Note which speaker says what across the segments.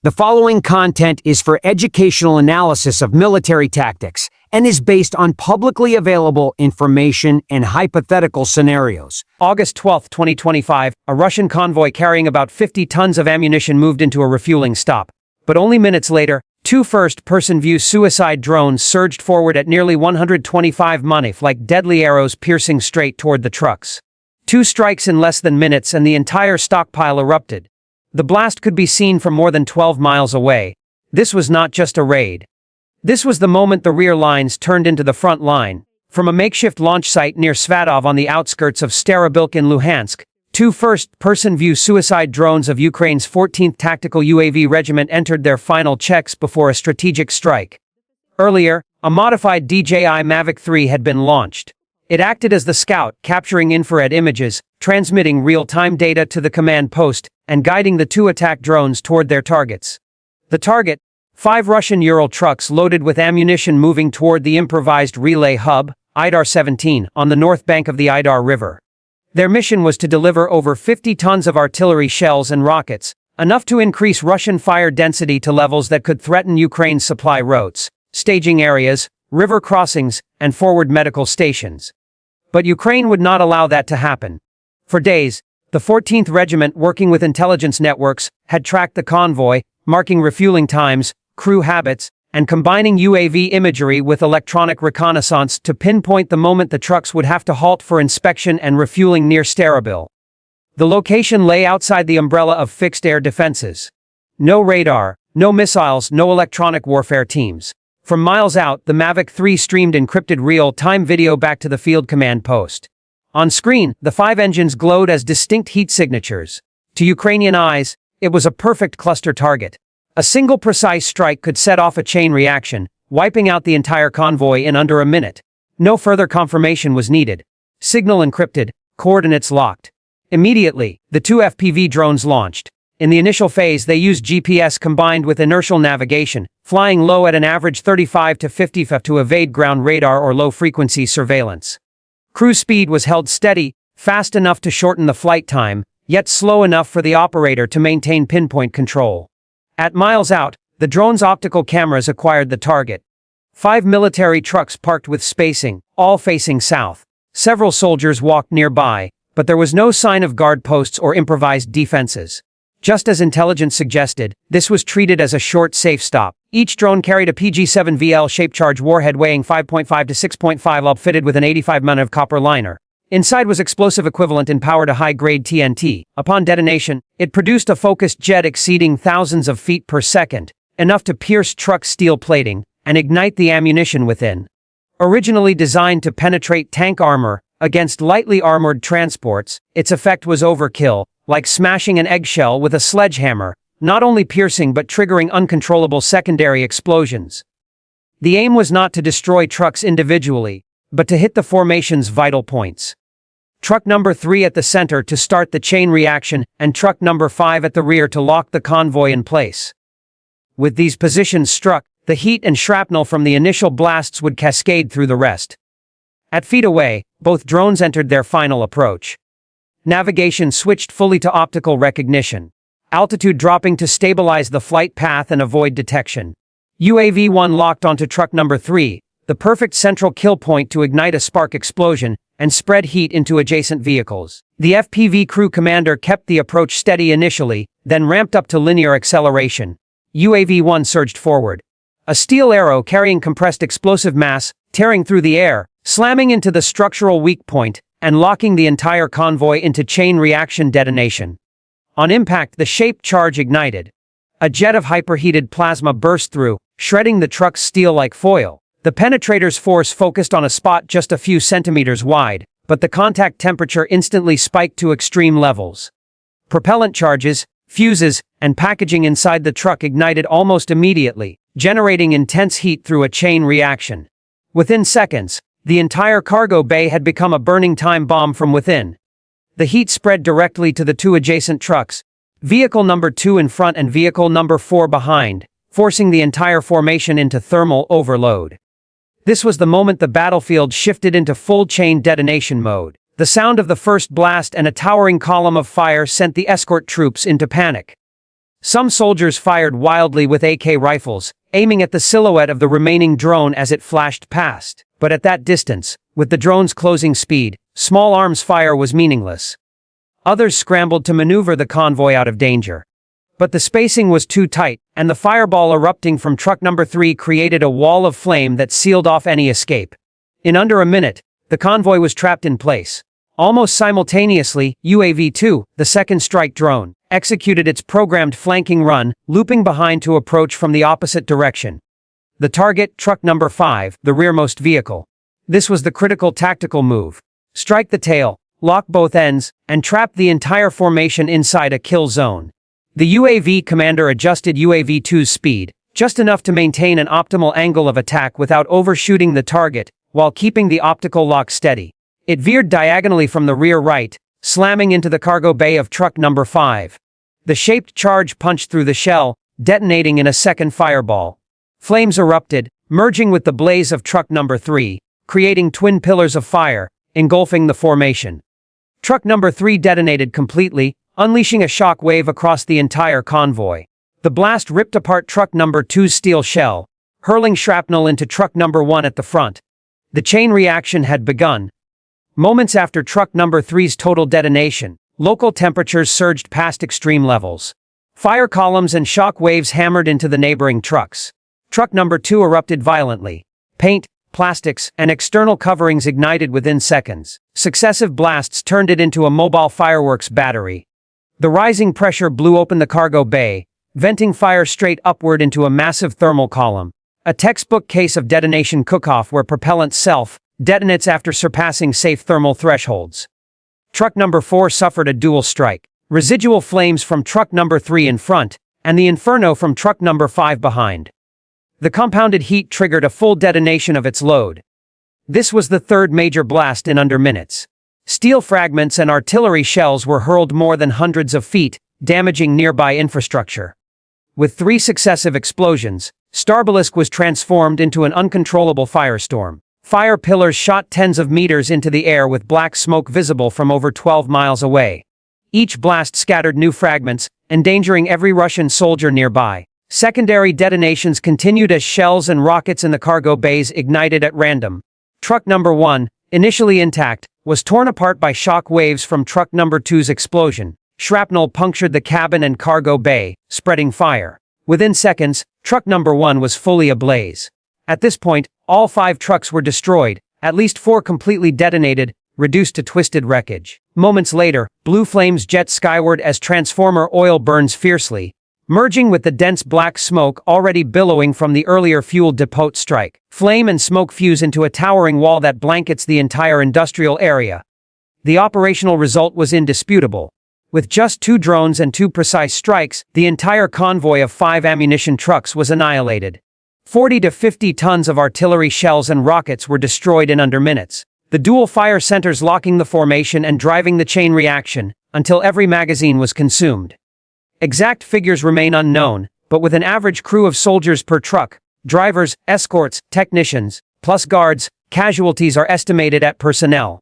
Speaker 1: The following content is for educational analysis of military tactics and is based on publicly available information and hypothetical scenarios.
Speaker 2: August 12, 2025, a Russian convoy carrying about 50 tons of ammunition moved into a refueling stop. But only minutes later, two first-person view suicide drones surged forward at nearly 125 mph like deadly arrows piercing straight toward the trucks. Two strikes in less than minutes and the entire stockpile erupted. The blast could be seen from more than 12 miles away. This was not just a raid. This was the moment the rear lines turned into the front line. From a makeshift launch site near Svatov on the outskirts of Starobilsk in Luhansk, two first-person view suicide drones of Ukraine's 14th Tactical UAV Regiment entered their final checks before a strategic strike. Earlier, a modified DJI Mavic 3 had been launched. It acted as the scout, capturing infrared images, transmitting real-time data to the command post, and guiding the two attack drones toward their targets. The target, 5 Russian Ural trucks loaded with ammunition moving toward the improvised relay hub, Idar-17, on the north bank of the Idar River. Their mission was to deliver over 50 tons of artillery shells and rockets, enough to increase Russian fire density to levels that could threaten Ukraine's supply routes, staging areas, river crossings, and forward medical stations. But Ukraine would not allow that to happen. For days, the 14th Regiment, working with intelligence networks, had tracked the convoy, marking refueling times, crew habits, and combining UAV imagery with electronic reconnaissance to pinpoint the moment the trucks would have to halt for inspection and refueling near Starobilsk. The location lay outside the umbrella of fixed air defenses. No radar, no missiles, no electronic warfare teams. From miles out, the Mavic 3 streamed encrypted real-time video back to the field command post. On screen, the 5 engines glowed as distinct heat signatures. To Ukrainian eyes, it was a perfect cluster target. A single precise strike could set off a chain reaction, wiping out the entire convoy in under a minute. No further confirmation was needed. Signal encrypted, coordinates locked. Immediately, the two FPV drones launched. In the initial phase, they used GPS combined with inertial navigation, flying low at an average 35 to 50 mph to evade ground radar or low-frequency surveillance. Cruise speed was held steady, fast enough to shorten the flight time, yet slow enough for the operator to maintain pinpoint control. At miles out, the drone's optical cameras acquired the target. 5 military trucks parked with spacing, all facing south. Several soldiers walked nearby, but there was no sign of guard posts or improvised defenses. Just as intelligence suggested, this was treated as a short, safe stop. Each drone carried a PG-7VL shaped charge warhead weighing 5.5 to 6.5 outfitted with an 85 mm copper liner. Inside was explosive equivalent in power to high-grade TNT. Upon detonation, it produced a focused jet exceeding thousands of feet per second, enough to pierce truck steel plating and ignite the ammunition within. Originally designed to penetrate tank armor against lightly armored transports, its effect was overkill, like smashing an eggshell with a sledgehammer, not only piercing but triggering uncontrollable secondary explosions. The aim was not to destroy trucks individually, but to hit the formation's vital points. Truck number 3 at the center to start the chain reaction, and truck number 5 at the rear to lock the convoy in place. With these positions struck, the heat and shrapnel from the initial blasts would cascade through the rest. At feet away, both drones entered their final approach. Navigation switched fully to optical recognition. Altitude dropping to stabilize the flight path and avoid detection. UAV-1 locked onto truck number 3, the perfect central kill point to ignite a spark explosion and spread heat into adjacent vehicles. The FPV crew commander kept the approach steady initially, then ramped up to linear acceleration. UAV-1 surged forward. A steel arrow carrying compressed explosive mass, tearing through the air, slamming into the structural weak point, and locking the entire convoy into chain reaction detonation. On impact, the shaped charge ignited. A jet of hyperheated plasma burst through, shredding the truck's steel like foil. The penetrator's force focused on a spot just a few centimeters wide, but the contact temperature instantly spiked to extreme levels. Propellant charges, fuses, and packaging inside the truck ignited almost immediately, generating intense heat through a chain reaction. Within seconds, the entire cargo bay had become a burning time bomb from within. The heat spread directly to the two adjacent trucks, vehicle number 2 in front and vehicle number 4 behind, forcing the entire formation into thermal overload. This was the moment the battlefield shifted into full chain detonation mode. The sound of the first blast and a towering column of fire sent the escort troops into panic. Some soldiers fired wildly with AK rifles, aiming at the silhouette of the remaining drone as it flashed past. But at that distance, with the drone's closing speed, small arms fire was meaningless. Others scrambled to maneuver the convoy out of danger. But the spacing was too tight, and the fireball erupting from truck number 3 created a wall of flame that sealed off any escape. In under a minute, the convoy was trapped in place. Almost simultaneously, UAV-2, the second strike drone, executed its programmed flanking run, looping behind to approach from the opposite direction. The target, truck number 5, the rearmost vehicle. This was the critical tactical move. Strike the tail, lock both ends, and trap the entire formation inside a kill zone. The UAV commander adjusted UAV-2's speed, just enough to maintain an optimal angle of attack without overshooting the target, while keeping the optical lock steady. It veered diagonally from the rear right, slamming into the cargo bay of truck number 5. The shaped charge punched through the shell, detonating in a second fireball. Flames erupted, merging with the blaze of truck number 3, creating twin pillars of fire, engulfing the formation. Truck number 3 detonated completely, unleashing a shock wave across the entire convoy. The blast ripped apart truck number 2's steel shell, hurling shrapnel into truck number 1 at the front. The chain reaction had begun. Moments after truck number 3's total detonation, local temperatures surged past extreme levels. Fire columns and shock waves hammered into the neighboring trucks. Truck number 2 erupted violently. Paint, plastics, and external coverings ignited within seconds. Successive blasts turned it into a mobile fireworks battery. The rising pressure blew open the cargo bay, venting fire straight upward into a massive thermal column. A textbook case of detonation cook-off where propellant self-detonates after surpassing safe thermal thresholds. Truck number 4 suffered a dual strike. Residual flames from truck number 3 in front, and the inferno from truck number 5 behind. The compounded heat triggered a full detonation of its load. This was the third major blast in under minutes. Steel fragments and artillery shells were hurled more than hundreds of feet, damaging nearby infrastructure. With 3 successive explosions, Starobilsk was transformed into an uncontrollable firestorm. Fire pillars shot tens of meters into the air with black smoke visible from over 12 miles away. Each blast scattered new fragments, endangering every Russian soldier nearby. Secondary detonations continued as shells and rockets in the cargo bays ignited at random. Truck number 1, initially intact, was torn apart by shock waves from truck number 2's explosion. Shrapnel punctured the cabin and cargo bay, spreading fire. Within seconds, truck number 1 was fully ablaze. At this point, all 5 trucks were destroyed, at least 4 completely detonated, reduced to twisted wreckage. Moments later, blue flames jet skyward as transformer oil burns fiercely, merging with the dense black smoke already billowing from the earlier fuel depot strike. Flame and smoke fuse into a towering wall that blankets the entire industrial area. The operational result was indisputable. With just 2 drones and 2 precise strikes, the entire convoy of 5 ammunition trucks was annihilated. 40 to 50 tons of artillery shells and rockets were destroyed in under minutes. The dual fire centers locking the formation and driving the chain reaction, until every magazine was consumed. Exact figures remain unknown, but with an average crew of soldiers per truck, drivers, escorts, technicians, plus guards, casualties are estimated at personnel.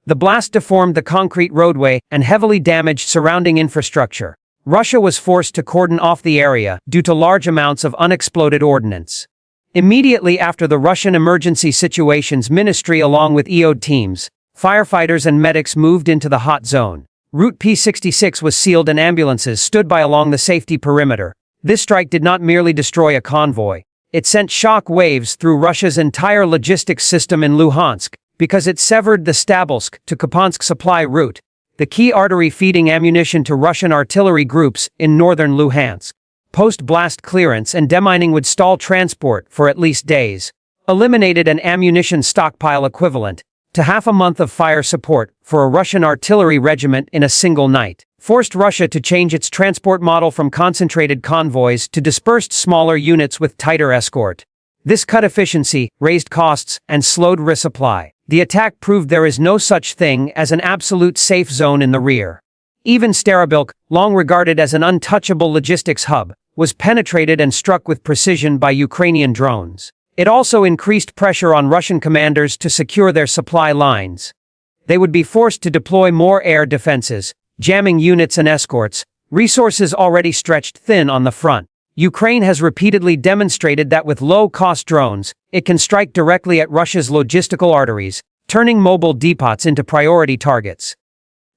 Speaker 2: The blast deformed the concrete roadway and heavily damaged surrounding infrastructure. Russia was forced to cordon off the area due to large amounts of unexploded ordnance. Immediately after the Russian Emergency Situations Ministry along with EOD teams, firefighters and medics moved into the hot zone. Route P66 was sealed and ambulances stood by along the safety perimeter. This strike did not merely destroy a convoy. It sent shock waves through Russia's entire logistics system in Luhansk, because it severed the Starobilsk to Kupiansk supply route, the key artery feeding ammunition to Russian artillery groups in northern Luhansk. Post-blast clearance and demining would stall transport for at least days, eliminated an ammunition stockpile equivalent to half a month of fire support for a Russian artillery regiment in a single night, forced Russia to change its transport model from concentrated convoys to dispersed smaller units with tighter escort. This cut efficiency, raised costs, and slowed resupply. The attack proved there is no such thing as an absolute safe zone in the rear. Even Starobilsk, long regarded as an untouchable logistics hub, was penetrated and struck with precision by Ukrainian drones. It also increased pressure on Russian commanders to secure their supply lines. They would be forced to deploy more air defenses, jamming units and escorts, Resources already stretched thin on the front. Ukraine has repeatedly demonstrated that with low-cost drones, it can strike directly at Russia's logistical arteries, turning mobile depots into priority targets.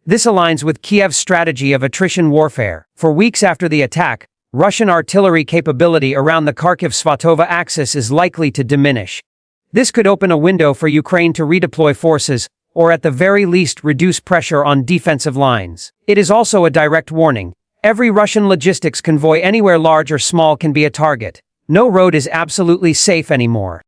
Speaker 2: This aligns with Kiev's strategy of attrition warfare. For weeks after the attack, Russian artillery capability around the Kharkiv-Svatova axis is likely to diminish. This could open a window for Ukraine to redeploy forces, or at the very least reduce pressure on defensive lines. It is also a direct warning. Every Russian logistics convoy anywhere large or small can be a target. No road is absolutely safe anymore.